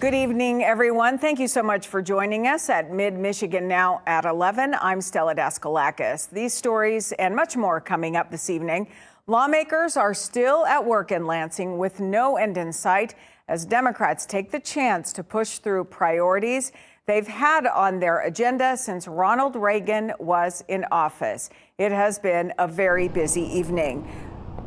Good evening, everyone. Thank you so much for joining us at Mid-Michigan Now at 11. I'm Stella Daskalakis. These stories and much more coming up this evening. Lawmakers are still at work in Lansing with no end in sight as Democrats take the chance to push through priorities they've had on their agenda since Ronald Reagan was in office. It has been a very busy evening.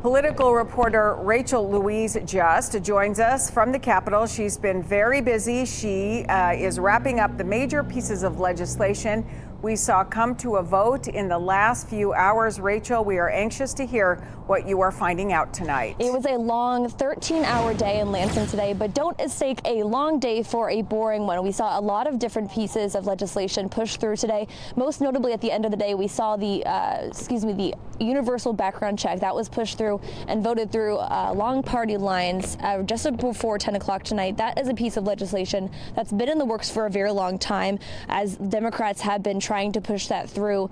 Political reporter Rachel Louise Just joins us from the Capitol. She's been very busy. She is wrapping up the major pieces of legislation we saw come to a vote in the last few hours. Rachel, we are anxious to hear what you are finding out tonight. It was a long 13-hour day in Lansing today, but don't mistake a long day for a boring one. We saw a lot of different pieces of legislation pushed through today. Most notably, at the end of the day, we saw the universal background check that was pushed through and voted through along party lines just before 10 o'clock tonight. That is a piece of legislation that's been in the works for a very long time, as Democrats have been trying to push that through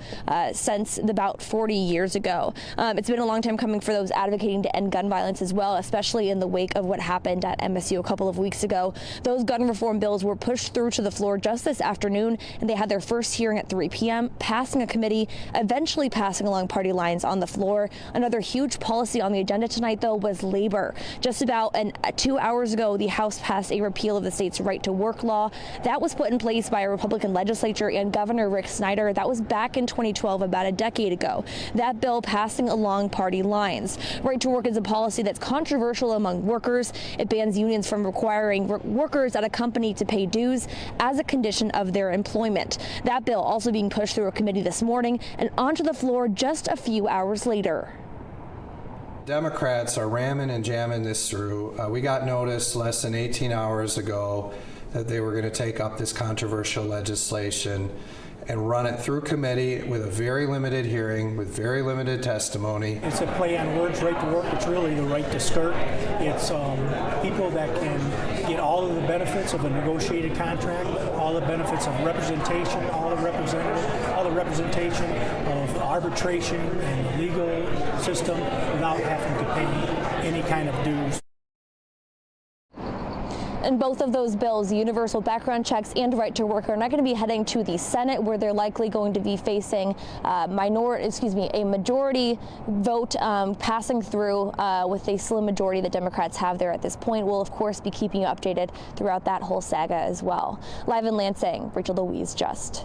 since about 40 years ago. It's been a long time coming for those advocating to end gun violence as well, especially in the wake of what happened at MSU a couple of weeks ago. Those gun reform bills were pushed through to the floor just this afternoon, and they had their first hearing at 3 p.m., passing a committee, eventually passing along party lines on the floor. Another huge policy on the agenda tonight, though, was labor. Just about 2 hours ago, the House passed a repeal of the state's right to work law. That was put in place by a Republican legislature and Governor Rick Snyder. That was back in 2012, about a decade ago. That bill passing along party lines. Right to work is a policy that's controversial among workers. It bans unions from requiring workers at a company to pay dues as a condition of their employment. That bill also being pushed through a committee this morning and onto the floor just a few hours later. Democrats are ramming and jamming this through. We got notice less than 18 hours ago that they were going to take up this controversial legislation and run it through committee with a very limited hearing, with very limited testimony. It's a play on words, right to work. It's really the right to skirt. It's people that can get all of the benefits of a negotiated contract, all the benefits of representation, all the representation of arbitration and the legal system without having to pay any kind of dues. And both of those bills, the universal background checks and right to work, are not going to be heading to the Senate, where they're likely going to be facing a majority vote passing through with a slim majority that Democrats have there at this point. We'll, of course, be keeping you updated throughout that whole saga as well. Live in Lansing, Rachel Louise Just.